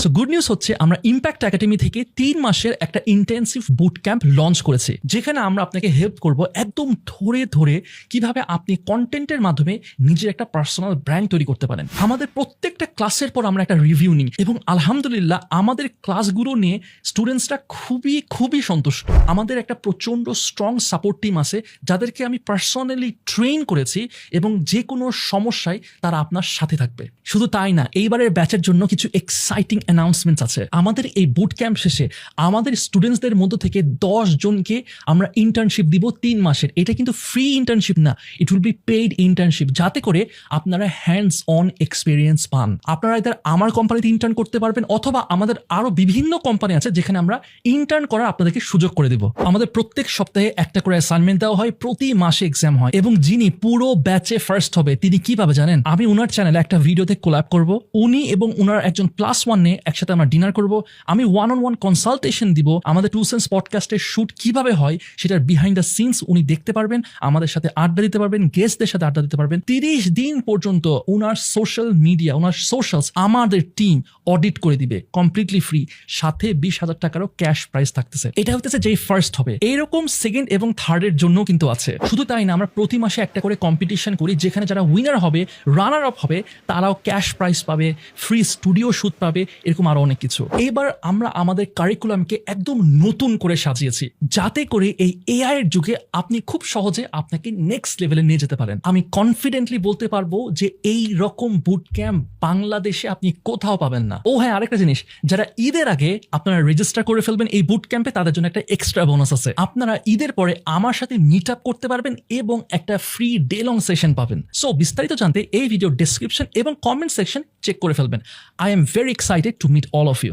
So good news হচ্ছে আমরা impact academy থেকে 3 মাসের একটা ইন্টেন্সিভ বুট ক্যাম্প লঞ্চ করেছি, যেখানে আমরা আপনাকে হেল্প করব একদম ধরে ধরে কিভাবে আপনি কন্টেন্টের মাধ্যমে নিজের একটা পার্সোনাল ব্র্যান্ড তৈরি করতে পারেন। আমাদের প্রত্যেকটা ক্লাসের পর আমরা একটা রিভিউ নিই এবং আলহামদুলিল্লাহ আমাদের ক্লাসগুলো নিয়ে স্টুডেন্টসরা খুবই সন্তুষ্ট। আমাদের একটা প্রচন্ড স্ট্রং সাপোর্ট টিম আছে যাদেরকে আমি পার্সোনালি ট্রেন করেছি এবং যে কোনো সমস্যায় তারা আপনার সাথে থাকবে। শুধু তাই না, এইবারের ব্যাচের জন্য কিছু এক্সাইটিং অ্যানাউন্সমেন্টস আছে। আমাদের এই বুট ক্যাম্প শেষে আমাদের স্টুডেন্টসদের মধ্য থেকে 10 জনকে আমরা ইন্টার্নশিপ দিব 3 মাসের। এটা কিন্তু ফ্রি ইন্টার্নশিপ না, it will be paid internship, যাতে করে আপনারা হ্যান্ডস অন এক্সপিরিয়েন্স পান। আপনারা এদের আমার কোম্পানিতে ইন্টার্ন করতে পারবেন অথবা আমাদের আরো বিভিন্ন কোম্পানি আছে যেখানে আমরা ইন্টার্ন করার আপনাদেরকে সুযোগ করে দেব। আমাদের প্রত্যেক সপ্তাহে একটা করে অ্যাসাইনমেন্ট দেওয়া হয়, প্রতি মাসে এক্সাম হয় এবং যিনি পুরো ব্যাচে ফার্স্ট হবে তিনি কিভাবে জানেন? আমি ওনার চ্যানেলে একটা ভিডিওতে কোল্যাব করব, উনি এবং ওনার একজন +1 নিয়ে একসাথে আমরা ডিনার করব, আমি 1-on-1 কনসালটেশন দিব, আমাদের 2 সেন্স পডকাস্টের শুট কিভাবে হয় সেটার বিহাইন্ড দ্য সিনস উনি দেখতে পারবেন, আমাদের সাথে আড্ডা দিতে পারবেন, গেস্টদের সাথে আড্ডা দিতে পারবেন। 30 দিন পর্যন্ত ওনার সোশ্যাল মিডিয়া, ওনার সোশ্যালস আমাদের টিম অডিট করে দিবে কমপ্লিটলি ফ্রি, সাথে 20,000 টাকারও ক্যাশ প্রাইজ থাকতেছে। এটা হতেছে যেই ফার্স্ট হবে। এইরকম সেকেন্ড এবং থার্ডের জন্য কিন্তু আছে। শুধু তাই না, আমরা প্রতি মাসে একটা করে কম্পিটিশন করি যেখানে যারা উইনার হবে, রানার আপ হবে, তারাও ক্যাশ প্রাইজ পাবে, ফ্রি স্টুডিও শুট পাবে, এরকম আরো অনেক কিছু। এইবার আমরা আমাদের কারিকুলামকে একদম নতুন করে সাজিয়েছি যাতে করে এই এআই এর যুগে আপনি খুব সহজে আপনাকে নেক্সট লেভেলে নিয়ে যেতে পারেন। আমি কনফিডেন্টলি বলতে পারবো যে এই রকম বুট ক্যাম্প বাংলাদেশে আপনি কোথাও পাবেন না। ও হ্যাঁ, আরেকটা জিনিস, যারা ঈদের আগে আপনারা রেজিস্টার করে ফেলবেন এই বুট ক্যাম্পে, তাদের জন্য একটা এক্সট্রা বোনাস আছে। আপনারা ঈদের পরে আমার সাথে মিট আপ করতে পারবেন এবং একটা ফ্রি ডে লং সেশন পাবেন। সো বিস্তারিত জানতে এই ভিডিও ডেসক্রিপশন এবং কমেন্ট সেকশন চেক করে ফেলবেন। I am very excited to meet all of you.